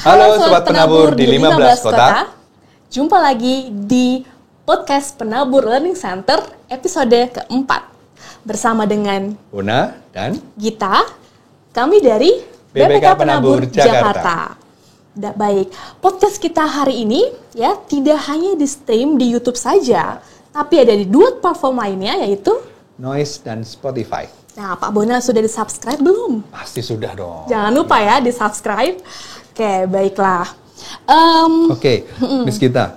Halo Sobat Penabur di 15 Kota. Jumpa lagi di podcast Penabur Learning Center episode keempat. Bersama dengan Una dan Gita, kami dari BPK Penabur Jakarta. Baik, podcast kita hari ini ya tidak hanya di stream di YouTube saja, tapi ada di dua platform lainnya yaitu Noise dan Spotify. Nah, Pak Bona sudah di-subscribe belum? Pasti sudah dong. Jangan lupa ya di-subscribe. Oke, baiklah. Oke, Miss Gita.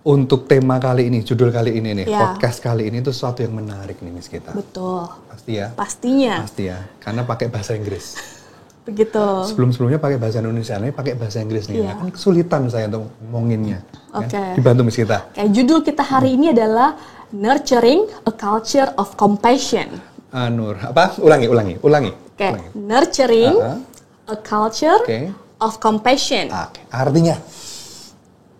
Untuk tema kali ini, judul kali ini nih, Ya. podcast kali ini tuh sesuatu yang menarik nih Miss Gita. Betul. Pasti ya? Pastinya. Pasti ya, karena pakai bahasa Inggris. Begitu. Sebelum-sebelumnya pakai bahasa Indonesia, ini pakai bahasa Inggris nih. Iya. Nah, kan kesulitan saya untuk ngomonginnya. Oke. Kan? Dibantu Miss Gita. Oke, judul kita hari ini adalah Nurturing a Culture of Compassion. Ulangi. Oke, nurturing a culture of compassion.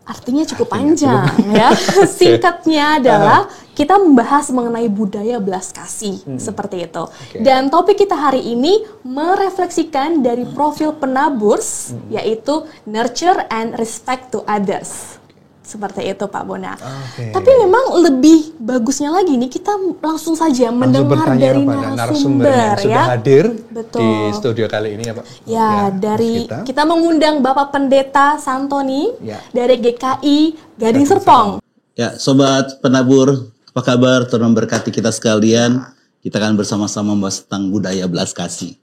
Artinya cukup panjang ya. Singkatnya adalah kita membahas mengenai budaya belas kasih seperti itu. Dan topik kita hari ini merefleksikan dari profil penaburs yaitu nurture and respect to others. Seperti itu Pak Bona. Tapi memang lebih bagusnya lagi nih kita langsung saja mendengar dari narasumber yang sudah hadir Betul. di studio kali ini ya Pak. Ya, dari kita mengundang Bapak Pendeta Santoni dari GKI Gading Serpong. Ya, Sobat Penabur, apa kabar? Tuhan memberkati kita sekalian. Kita akan bersama-sama membahas tentang budaya belas kasih.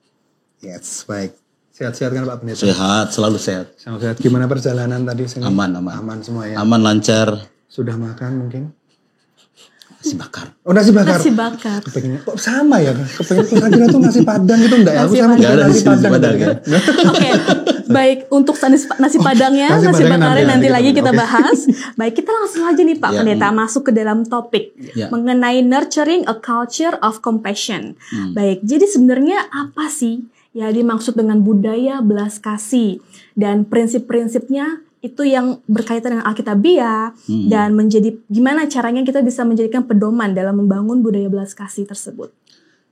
Yes, baik. Sehat-sehat kan Pak Pendeta? Sehat, selalu sehat. Selalu sehat. Gimana perjalanan tadi? Aman. Aman semua ya? Aman, lancar. Sudah makan mungkin? Nasi bakar. Oh, nasi bakar? Nasi bakar. Kepengennya, kok sama ya? Kepengen tuh nasi padang gitu enggak ya? Aku sama Nggak ada nasi padang ya. Oke, baik untuk nasi padangnya, nasi bakarnya nanti lagi kita bahas. Baik, kita langsung aja nih Pak Pendeta masuk ke dalam topik mengenai nurturing a culture of compassion. Baik, jadi sebenarnya apa sih ya dimaksud dengan budaya belas kasih dan prinsip-prinsipnya itu yang berkaitan dengan Alkitabiah dan menjadi gimana caranya kita bisa menjadikan pedoman dalam membangun budaya belas kasih tersebut.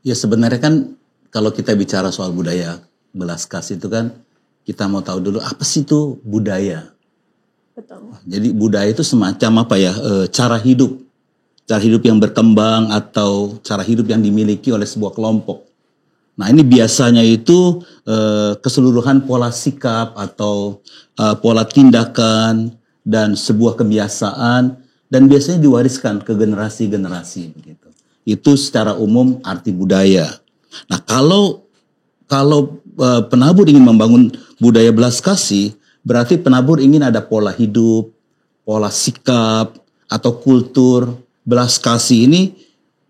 Ya sebenarnya kan kalau kita bicara soal budaya belas kasih itu kan kita mau tahu dulu apa sih itu budaya. Betul. Jadi budaya itu semacam apa ya, cara hidup yang berkembang atau cara hidup yang dimiliki oleh sebuah kelompok. Nah ini biasanya itu keseluruhan pola sikap atau pola tindakan dan sebuah kebiasaan dan biasanya diwariskan ke generasi-generasi begitu. Itu secara umum arti budaya. Nah kalau penabur ingin membangun budaya belas kasih, berarti penabur ingin ada pola hidup, pola sikap atau kultur belas kasih ini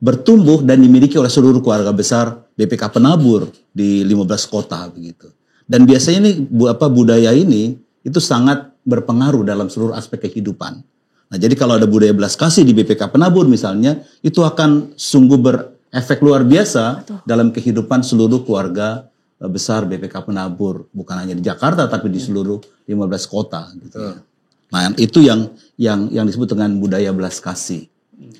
bertumbuh dan dimiliki oleh seluruh keluarga besar BPK Penabur di 15 kota begitu. Dan biasanya ini budaya ini itu sangat berpengaruh dalam seluruh aspek kehidupan. Nah, jadi kalau ada budaya belas kasih di BPK Penabur misalnya, itu akan sungguh berefek luar biasa dalam kehidupan seluruh keluarga besar BPK Penabur, bukan hanya di Jakarta tapi di seluruh 15 kota gitu. Nah, itu yang disebut dengan budaya belas kasih.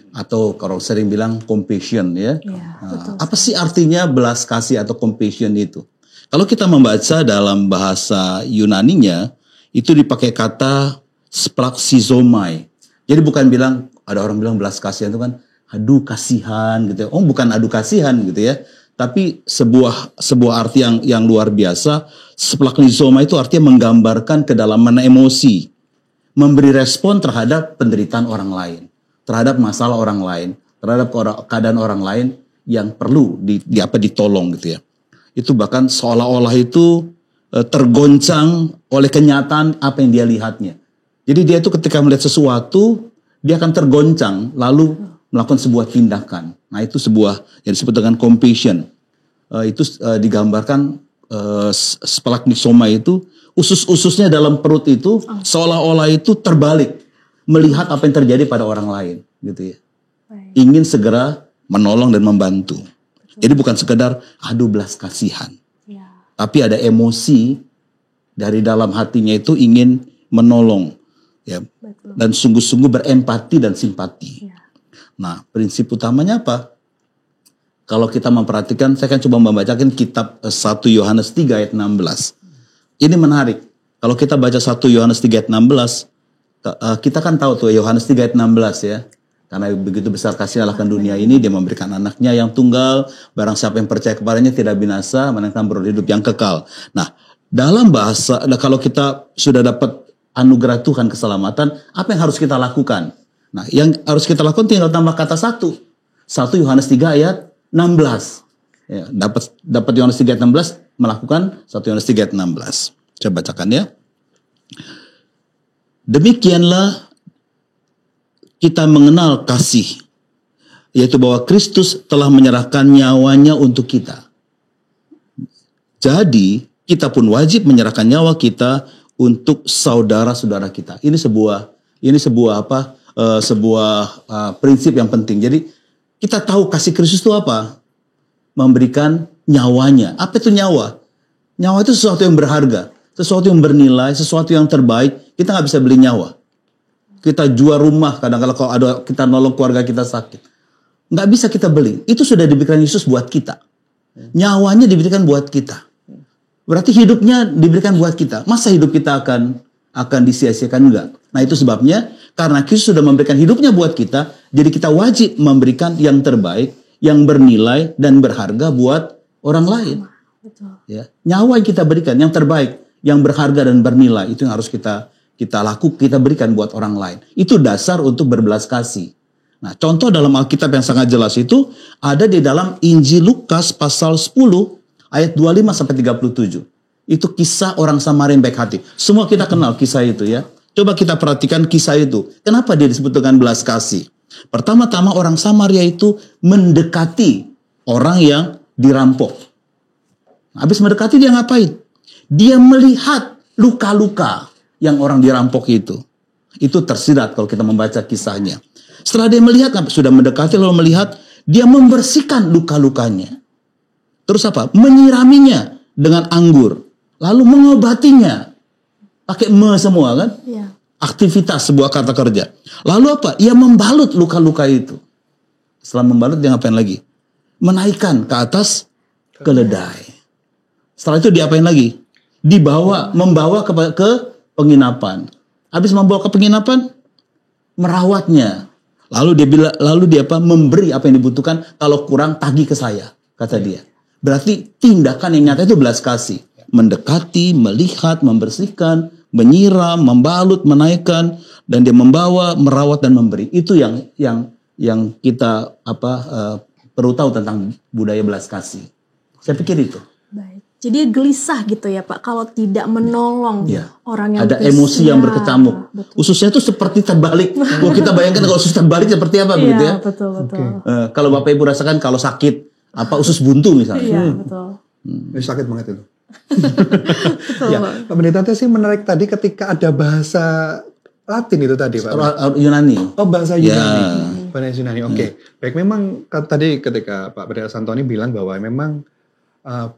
Atau kalau sering bilang compassion ya. Apa sih artinya belas kasih atau compassion itu? Kalau kita membaca dalam bahasa Yunaninya itu dipakai kata splaxizomai. Jadi bukan bilang ada orang bilang belas kasihan itu kan adu kasihan gitu ya. Oh bukan adu kasihan gitu ya. Tapi sebuah arti yang luar biasa. Splaxizomai itu artinya menggambarkan kedalaman emosi, memberi respon terhadap penderitaan orang lain, terhadap masalah orang lain, terhadap keadaan orang lain yang perlu ditolong gitu ya. Itu bahkan seolah-olah itu tergoncang oleh kenyataan apa yang dia lihatnya. Jadi dia itu ketika melihat sesuatu, dia akan tergoncang lalu melakukan sebuah tindakan. Nah itu sebuah yang disebut dengan compassion. Itu digambarkan splanchnizomai itu usus-ususnya dalam perut itu seolah-olah itu terbalik. Melihat apa yang terjadi pada orang lain, gitu ya. Ingin segera menolong dan membantu. Jadi bukan sekedar adu belas kasihan, tapi ada emosi dari dalam hatinya itu ingin menolong, ya, dan sungguh-sungguh berempati dan simpati. Nah, prinsip utamanya apa? Kalau kita memperhatikan, saya akan coba membacakan kitab 1 Yohanes 3 ayat 16. Ini menarik. Kalau kita baca 1 Yohanes 3 ayat 16, kita kan tahu tuh Yohanes 3 ayat 16 ya. Karena begitu besar kasih Allah akan dunia ini, dia memberikan anaknya yang tunggal, barang siapa yang percaya kepadanya tidak binasa, melainkan beroleh hidup yang kekal. Nah, dalam bahasa, kalau kita sudah dapat anugerah Tuhan keselamatan, apa yang harus kita lakukan? Nah, yang harus kita lakukan tinggal tambah kata 1 Yohanes 3 ayat 16. Ya, dapat Yohanes 3 ayat 16, melakukan 1 Yohanes 3 ayat 16. Saya bacakan ya. Demikianlah kita mengenal kasih, yaitu bahwa Kristus telah menyerahkan nyawanya untuk kita. Jadi, kita pun wajib menyerahkan nyawa kita untuk saudara-saudara kita. Ini sebuah prinsip yang penting. Jadi, kita tahu kasih Kristus itu apa? Memberikan nyawanya. Apa itu nyawa? Nyawa itu sesuatu yang berharga, sesuatu yang bernilai, sesuatu yang terbaik. Kita nggak bisa beli nyawa. Kita jual rumah, kadang-kadang kalau ada kita nolong keluarga kita sakit. Nggak bisa kita beli. Itu sudah diberikan Yesus buat kita. Nyawanya diberikan buat kita. Berarti hidupnya diberikan buat kita. Masa hidup kita akan disia-siakan? Enggak. Nah itu sebabnya, karena Kristus sudah memberikan hidupnya buat kita, jadi kita wajib memberikan yang terbaik, yang bernilai dan berharga buat orang lain. Ya. Nyawa yang kita berikan, yang terbaik, yang berharga dan bernilai, itu yang harus kita berikan buat orang lain. Itu dasar untuk berbelas kasih. Nah, contoh dalam Alkitab yang sangat jelas itu ada di dalam Injil Lukas pasal 10 ayat 25 sampai 37. Itu kisah orang Samaria yang baik hati. Semua kita kenal kisah itu ya. Coba kita perhatikan kisah itu. Kenapa dia disebut dengan belas kasih? Pertama-tama orang Samaria itu mendekati orang yang dirampok. Habis mendekati dia ngapain? Dia melihat luka-luka yang orang dirampok itu. Itu tersirat kalau kita membaca kisahnya. Setelah dia melihat, sudah mendekati lalu melihat, dia membersihkan luka-lukanya. Terus apa? Menyiraminya dengan anggur. Lalu mengobatinya. Pakai semua kan? Ya. Aktivitas sebuah kata kerja. Lalu apa? Ia membalut luka-luka itu. Setelah membalut dia ngapain lagi? Menaikkan ke atas keledai. Setelah itu diapain lagi? Membawa ke penginapan. Habis membawa ke penginapan, merawatnya. Lalu dia memberi apa yang dibutuhkan, kalau kurang tagih ke saya, kata dia. Berarti tindakan yang nyata itu belas kasih. Mendekati, melihat, membersihkan, menyiram, membalut, menaikkan, dan dia membawa, merawat dan memberi. Itu yang kita perlu tahu tentang budaya belas kasih. Saya pikir itu. Baik. Jadi gelisah gitu ya Pak, kalau tidak menolong orang yang ada emosi yang berkecamuk. Ususnya itu seperti terbalik. Kalau kita bayangkan kalau usus terbalik seperti apa begitu ya? Betul. Kalau Bapak Ibu rasakan kalau sakit usus buntu misalnya. Iya, betul. Sakit banget itu. Ya, Pak Pendeta sih menarik tadi ketika ada bahasa Latin itu tadi Pak. Yunani. Oh, bahasa Yunani. Bahasa Yunani. Oke. Baik, memang tadi ketika Pak Pendeta Santoni bilang bahwa memang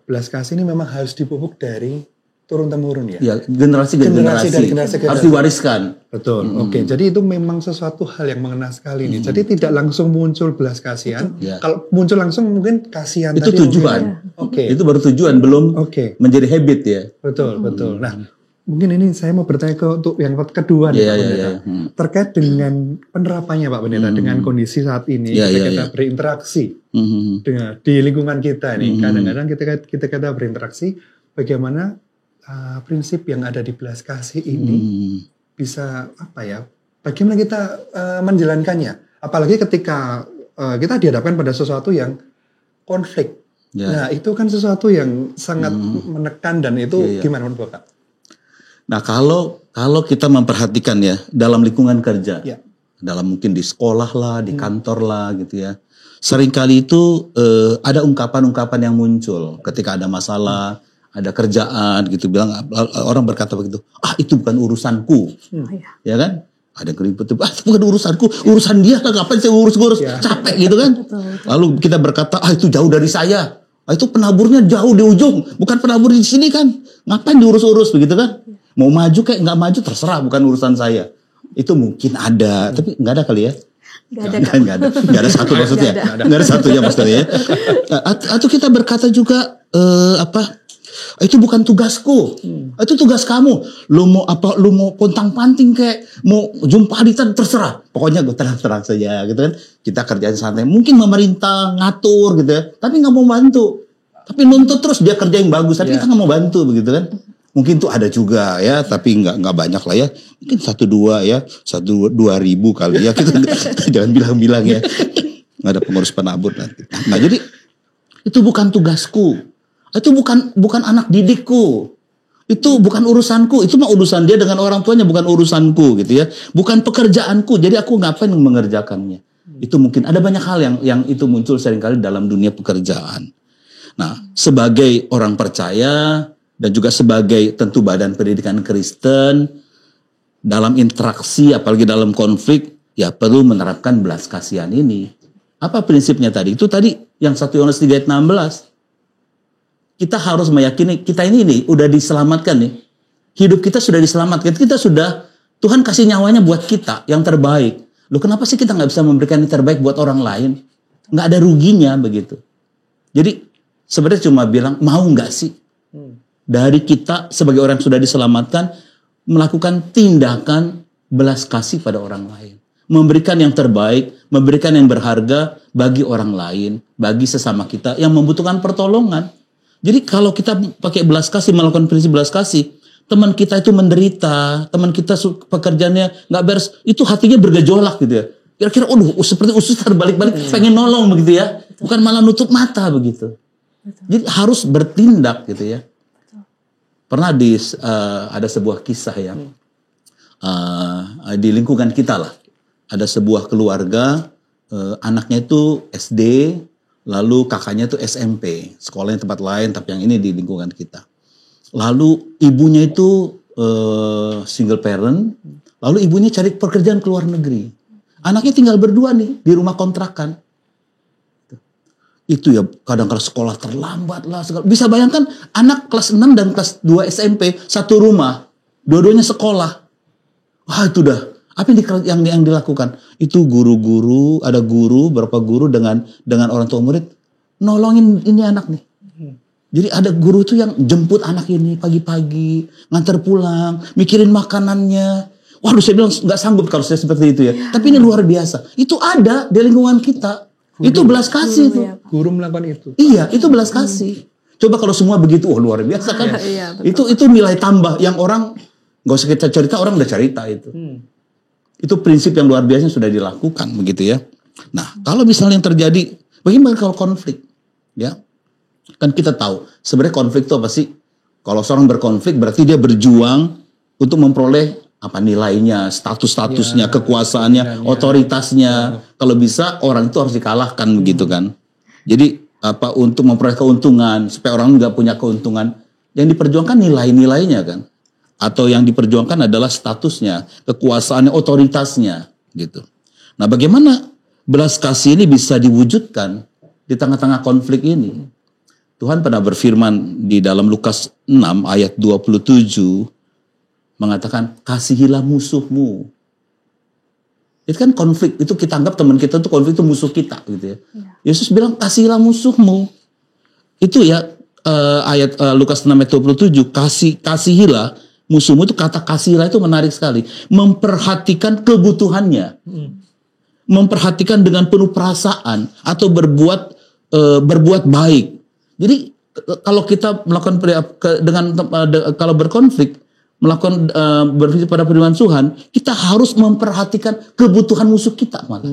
belas kasih ini memang harus dipupuk dari turun-temurun ya. Ya, generasi dari generasi. Harus diwariskan. Betul. Oke. Jadi itu memang sesuatu hal yang mengena sekali nih. Jadi tidak langsung muncul belas kasihan. Kalau muncul langsung mungkin kasihan itu tadi. Tujuan. Oke. Itu baru tujuan, belum menjadi habit ya. Betul. Nah, mungkin ini saya mau bertanya untuk yang kedua nih Pak Pendeta. Terkait dengan penerapannya Pak Pendeta dengan kondisi saat ini kita berinteraksi dengan di lingkungan kita nih. Kadang-kadang kita berinteraksi, bagaimana prinsip yang ada di belas kasih ini bisa bagaimana kita menjalankannya, apalagi ketika kita dihadapkan pada sesuatu yang konflik. Nah itu kan sesuatu yang sangat menekan dan itu gimana menurut Bapak? Nah kalau kita memperhatikan ya dalam lingkungan kerja, dalam mungkin di sekolah lah, di kantor lah gitu ya, seringkali itu ada ungkapan-ungkapan yang muncul ketika ada masalah, ada kerjaan gitu, orang berkata begitu, itu bukan urusanku, ya kan? Ada keribut, itu bukan urusanku, urusan dia lah, ngapain saya urus, capek gitu kan? Lalu kita berkata, itu jauh dari saya, itu penaburnya jauh di ujung, bukan penabur di sini kan? Ngapain diurus-urus begitu kan? Mau maju kayak nggak maju terserah, bukan urusan saya. Itu mungkin ada, tapi nggak ada kali ya? Nggak ada satu maksudnya, nggak ada satunya maksudnya ya. Atau kita berkata juga Itu bukan tugasku. Itu tugas kamu. Lu mau pontang-panting kayak mau jumpa haditan terserah. Pokoknya gue terang-terang saja gitu kan. Kita kerjain santai. Mungkin pemerintah ngatur gitu ya, tapi nggak mau bantu. Tapi nuntut terus dia kerja yang bagus, tapi kita nggak mau bantu begitu kan. Mungkin tuh ada juga ya, tapi nggak banyak lah ya. Mungkin 1-2 ya, 1-2 ribu kali ya. Kita jangan bilang-bilang ya. Nggak ada pengurus penabur nanti. Nah jadi itu bukan tugasku. Itu bukan anak didikku. Itu bukan urusanku. Itu mah urusan dia dengan orang tuanya, bukan urusanku gitu ya. Bukan pekerjaanku. Jadi aku ngapain mengerjakannya. Itu mungkin ada banyak hal yang itu muncul seringkali dalam dunia pekerjaan. Nah, sebagai orang percaya dan juga sebagai tentu badan pendidikan Kristen, dalam interaksi apalagi dalam konflik ya perlu menerapkan belas kasihan ini. Apa prinsipnya tadi? Itu tadi yang 1 Yohanes 3 ayat 16. Kita harus meyakini kita ini udah diselamatkan nih. Hidup kita sudah diselamatkan. Tuhan kasih nyawanya buat kita yang terbaik. Loh kenapa sih kita nggak bisa memberikan yang terbaik buat orang lain? Nggak ada ruginya begitu. Jadi sebenarnya cuma bilang mau nggak sih dari kita sebagai orang yang sudah diselamatkan melakukan tindakan belas kasih pada orang lain. Memberikan yang terbaik, memberikan yang berharga bagi orang lain, bagi sesama kita yang membutuhkan pertolongan. Jadi kalau kita pakai belas kasih, melakukan prinsip belas kasih, teman kita itu menderita, teman kita pekerjaannya nggak beres, itu hatinya bergejolak gitu ya. Kira-kira, seperti usus terbalik-balik, pengen nolong begitu ya. Bukan malah nutup mata begitu. Jadi harus bertindak gitu ya. Pernah ada sebuah kisah ya, di lingkungan kita lah. Ada sebuah keluarga, anaknya itu SD, lalu kakaknya itu SMP, sekolahnya tempat lain, tapi yang ini di lingkungan kita. Lalu ibunya itu single parent, lalu ibunya cari pekerjaan ke luar negeri. Anaknya tinggal berdua nih di rumah kontrakan. Itu ya kadang-kadang sekolah terlambat lah. Bisa bayangkan anak kelas 6 dan kelas 2 SMP satu rumah, dua-duanya sekolah. Wah itu dah. Apa yang dilakukan? Itu guru-guru, ada berapa guru dengan orang tua murid nolongin ini anak nih. Jadi ada guru tuh yang jemput anak ini pagi-pagi, nganter pulang, mikirin makanannya. Waduh saya bilang nggak sanggup kalau saya seperti itu ya. Tapi ini luar biasa. Itu ada di lingkungan kita. Itu belas kasih itu. Guru melakukan itu. Iya, itu belas kasih. Coba kalau semua begitu, luar biasa kan. Itu nilai tambah yang orang nggak usah kita cerita, orang udah cerita itu. Itu prinsip yang luar biasa sudah dilakukan begitu ya. Nah, kalau misalnya yang terjadi, bagaimana kalau konflik? Ya, kan kita tahu sebenarnya konflik itu apa sih? Kalau seorang berkonflik berarti dia berjuang untuk memperoleh apa nilainya, statusnya, kekuasaannya, otoritasnya. Kalau bisa orang itu harus dikalahkan begitu kan. Jadi apa untuk memperoleh keuntungan supaya orang nggak punya keuntungan, yang diperjuangkan nilai-nilainya kan. Atau yang diperjuangkan adalah statusnya, kekuasaannya, otoritasnya, gitu. Nah, bagaimana belas kasih ini bisa diwujudkan di tengah-tengah konflik ini? Tuhan pernah berfirman di dalam Lukas 6 ayat 27 mengatakan, kasihilah musuhmu. Itu kan konflik, itu kita anggap teman kita itu konflik itu musuh kita, gitu ya. Yesus bilang kasihilah musuhmu. Itu ya ayat Lukas 6 ayat 27, kasihilah musuhmu. Itu kata kasihilah itu menarik sekali. Memperhatikan kebutuhannya. Memperhatikan dengan penuh perasaan atau berbuat baik. Jadi kalau kita melakukan kalau berkonflik, melakukan berpikir pada firman Tuhan, kita harus memperhatikan kebutuhan musuh kita malah.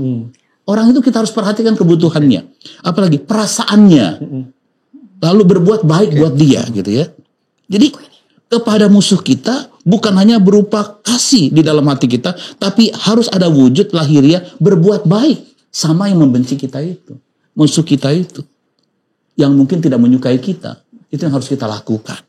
Orang itu kita harus perhatikan kebutuhannya, apalagi perasaannya. Lalu berbuat baik buat dia gitu ya. Jadi kepada musuh kita bukan hanya berupa kasih di dalam hati kita, tapi harus ada wujud lahiriah berbuat baik sama yang membenci kita itu, musuh kita itu, yang mungkin tidak menyukai kita. Itu yang harus kita lakukan.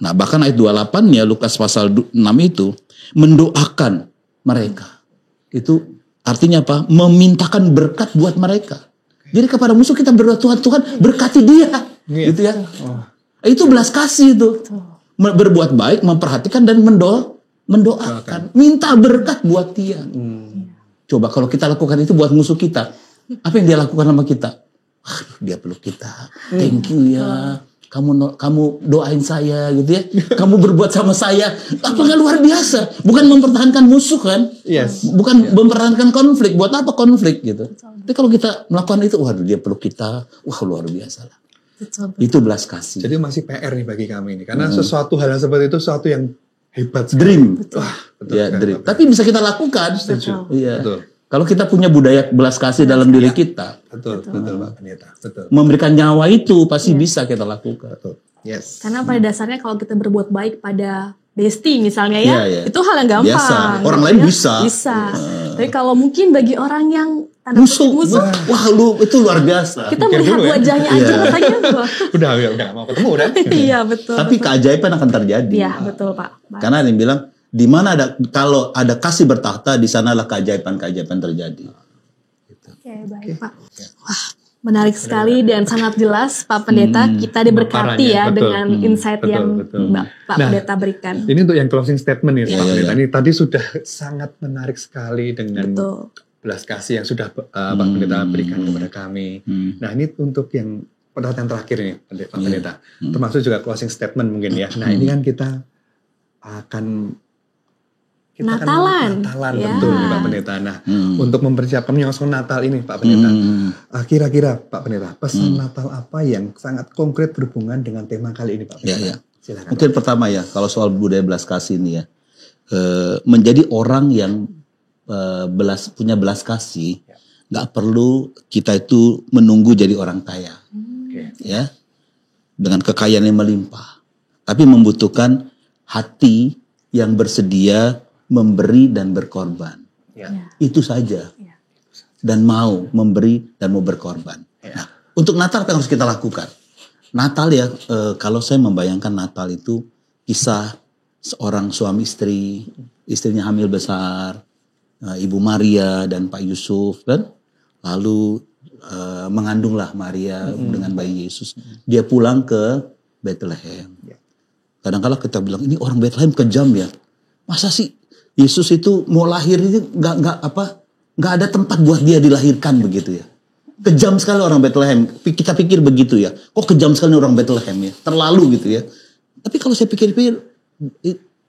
Nah, bahkan ayat 28-nya Lukas pasal 6 itu mendoakan mereka. Itu artinya apa? Memintakan berkat buat mereka. Jadi kepada musuh kita berdoa, Tuhan berkati dia. Gitu ya. Itu belas kasih itu. Berbuat baik, memperhatikan dan mendoakan. Minta berkat buat dia. Coba kalau kita lakukan itu buat musuh kita. Apa yang dia lakukan sama kita? Dia peluk kita. Thank you ya. kamu doain saya gitu ya, kamu berbuat sama saya, apakah luar biasa? Bukan mempertahankan musuh kan? Yes. Bukan mempertahankan konflik. Buat apa konflik gitu? Tapi kalau kita melakukan itu, waduh dia peluk kita, wah luar biasa lah. Betul. Itu belas kasih. Jadi masih PR nih bagi kami ini, karena sesuatu hal yang seperti itu sesuatu yang hebat sekali. Dream. Wah, betul. Ya, dream. Tapi bisa kita lakukan. Iya. Betul. Kalau kita punya budaya belas kasih dalam diri kita, Betul Pak Pendeta. Betul. memberikan nyawa itu pasti bisa kita lakukan. Betul. Yes. Karena pada dasarnya kalau kita berbuat baik pada bestie misalnya ya, Iya. itu hal yang gampang. Biasa. Orang lain bisa. Bisa. Tapi kalau mungkin bagi orang yang tanda Musuh. kutip musuh, Wah, itu luar biasa. kita Pikir melihat dulu ya. wajahnya aja rasanya wah. Udah mau ketemu udah. Iya betul. Tapi keajaiban akan terjadi. Iya betul Pak. Karena ada yang bilang, di mana kalau ada kasih bertahta, di sanalah keajaiban-keajaiban terjadi. Oke, baik Pak. Wah, menarik sekali dan sangat jelas Pak Pendeta. Kita diberkati ya Betul. dengan insight Betul, yang betul. Pak Pendeta berikan. Ini untuk yang closing statement nih Pak Pendeta. iya. Ini tadi sudah sangat menarik sekali dengan Betul. belas kasih yang sudah Pak Pendeta berikan kepada kami. Nah ini untuk yang pertanyaan terakhir nih Pak Pendeta. Termasuk juga closing statement mungkin ya. Nah ini kan kita akan Natalan. Natalan Ya. betul nih Pak Pendeta. Nah untuk mempersiapkan menyongsong Natal ini Pak Pendeta. Kira-kira Pak Pendeta pesan Natal apa yang sangat konkret berhubungan dengan tema kali ini Pak Pendeta? Silakan. Mungkin pertama ya, kalau soal budaya belas kasih ini ya, menjadi orang yang punya belas kasih, nggak perlu kita itu menunggu jadi orang kaya, ya, dengan kekayaan yang melimpah, tapi membutuhkan hati yang bersedia memberi dan berkorban. Itu saja. Dan mau memberi dan mau berkorban. Nah, untuk Natal apa yang harus kita lakukan? Natal ya, kalau saya membayangkan Natal itu kisah seorang suami istri, istrinya hamil besar, Ibu Maria dan Pak Yusuf, kan? Lalu mengandunglah Maria dengan bayi Yesus. Dia pulang ke Bethlehem. Kadang-kadang kita bilang ini orang Bethlehem kejam ya. Masa sih Yesus itu mau lahir ini nggak ada tempat buat dia dilahirkan begitu ya. Kejam sekali orang Bethlehem. Kita pikir begitu ya. Kok kejam sekali orang Bethlehem ya. Terlalu gitu ya. Tapi kalau saya pikir-pikir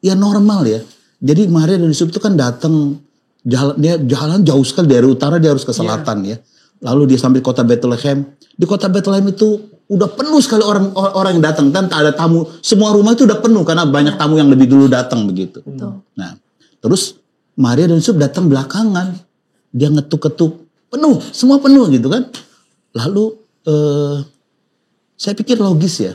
ya normal ya. Jadi Maria dan Yusuf itu kan datang jalan jauh sekali dari utara dia harus ke selatan ya. Lalu dia sampai kota Bethlehem. Di kota Bethlehem itu udah penuh sekali orang yang datang dan tak ada tamu. Semua rumah itu udah penuh karena banyak tamu yang lebih dulu datang begitu. Nah, terus Maria dan Yusuf datang belakangan. Dia ngetuk-ketuk, penuh, semua penuh gitu kan. Lalu saya pikir logis ya.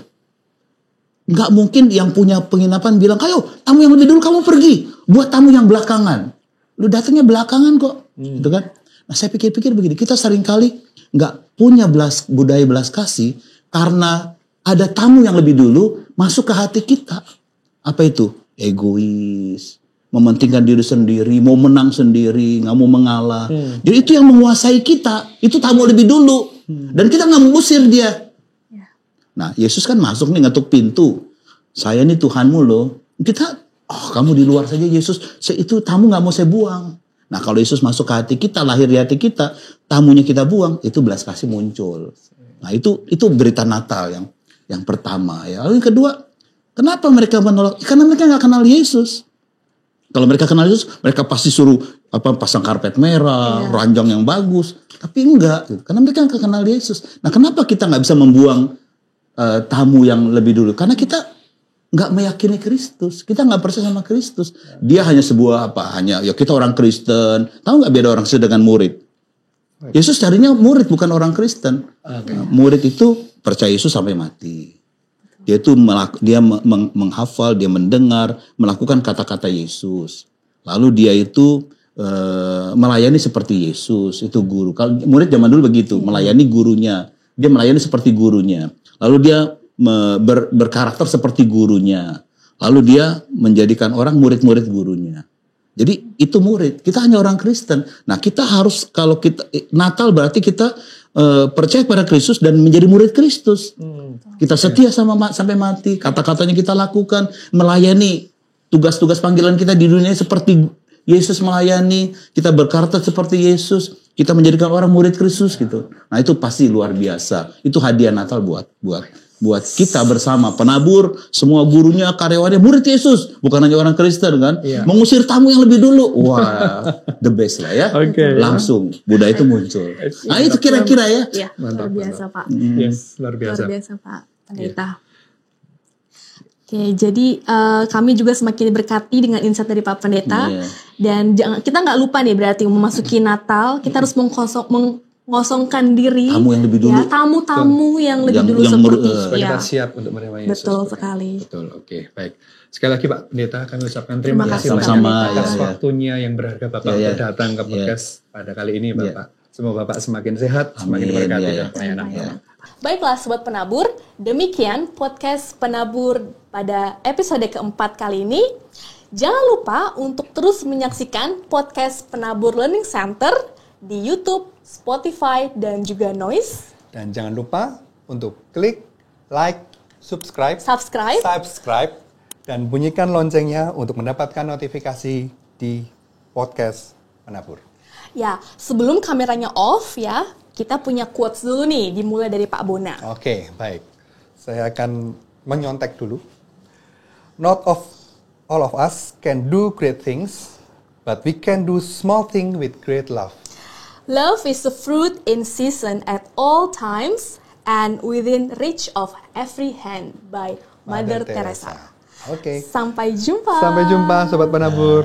Nggak mungkin yang punya penginapan bilang, ayo tamu yang lebih dulu kamu pergi. Buat tamu yang belakangan. Lu datangnya belakangan kok. Gitu kan. Nah saya pikir-pikir begini, kita seringkali nggak punya budaya belas kasih karena ada tamu yang lebih dulu masuk ke hati kita. Apa itu? Egois, mementingkan diri sendiri, mau menang sendiri, nggak mau mengalah. Jadi itu yang menguasai kita, itu tamu lebih dulu. Dan kita nggak mengusir dia. Nah Yesus kan masuk nih ngetuk pintu. Saya nih Tuhanmu loh. Kita, kamu di luar saja Yesus. Itu tamu nggak mau saya buang. Nah kalau Yesus masuk ke hati kita, lahir di hati kita, tamunya kita buang, itu belas kasih muncul. Nah itu berita Natal yang pertama ya. Lalu yang kedua, kenapa mereka menolak? Karena mereka nggak kenal Yesus. Kalau mereka kenal Yesus, mereka pasti suruh pasang karpet merah, ranjang yang bagus. Tapi enggak, karena mereka nggak kenal Yesus. Nah kenapa kita nggak bisa membuang tamu yang lebih dulu? Karena kita nggak meyakini Kristus, kita nggak percaya sama Kristus. Dia hanya hanya kita orang Kristen. Tahu nggak beda orang Kristen dengan murid? Yesus carinya murid bukan orang Kristen. Murid itu percaya Yesus sampai mati. Dia itu menghafal, dia mendengar, melakukan kata-kata Yesus. Lalu dia itu melayani seperti Yesus, itu guru. Kalau murid zaman dulu begitu, melayani gurunya. Dia melayani seperti gurunya. Lalu dia berkarakter seperti gurunya. Lalu dia menjadikan orang murid-murid gurunya. Jadi itu murid. Kita hanya orang Kristen. Nah kita harus, kalau kita Natal berarti kita percaya pada Kristus dan menjadi murid Kristus. Kita setia sampai mati. Kata-katanya kita lakukan. Melayani tugas-tugas panggilan kita di dunia seperti Yesus melayani. Kita berkarakter seperti Yesus. Kita menjadikan orang murid Kristus gitu. Nah itu pasti luar biasa. Itu hadiah Natal buat buat kita bersama penabur, semua gurunya, karyawannya, murid Yesus, bukan hanya orang Kristen kan, mengusir tamu yang lebih dulu, wah, the best lah ya, langsung budaya itu muncul. Nah itu kira-kira ya. Ya, luar biasa Pak. Yes, luar biasa. Luar biasa Pak Pendeta. Oke, jadi kami juga semakin diberkati dengan insight dari Pak Pendeta. Dan kita nggak lupa nih berarti memasuki Natal, kita harus mengosongkan diri. Tamu yang lebih dulu. Ya, tamu-tamu yang lebih dulu seperti supaya kita siap untuk menerima Yesus. Betul sekali. Betul, oke, baik. Sekali lagi Pak Pendeta, kami ucapkan terima kasih sama-sama atas waktunya yang berharga Bapak datang ke podcast pada kali ini Bapak. Semoga Bapak semakin sehat, semakin berkati dalam pelayanan Bapak. Baiklah Sobat Penabur, demikian podcast Penabur pada episode keempat kali ini. Jangan lupa untuk terus menyaksikan podcast Penabur Learning Center di YouTube, Spotify, dan juga Noise. Dan jangan lupa untuk klik, like, subscribe, dan bunyikan loncengnya untuk mendapatkan notifikasi di podcast Penabur. Ya, sebelum kameranya off ya, kita punya quotes dulu nih, dimulai dari Pak Bona. Oke, baik. Saya akan menyontek dulu. Not all of us can do great things, but we can do small things with great love. Love is a fruit in season at all times and within reach of every hand by Mother Teresa. Oke. Sampai jumpa. Sampai jumpa Sobat Penabur.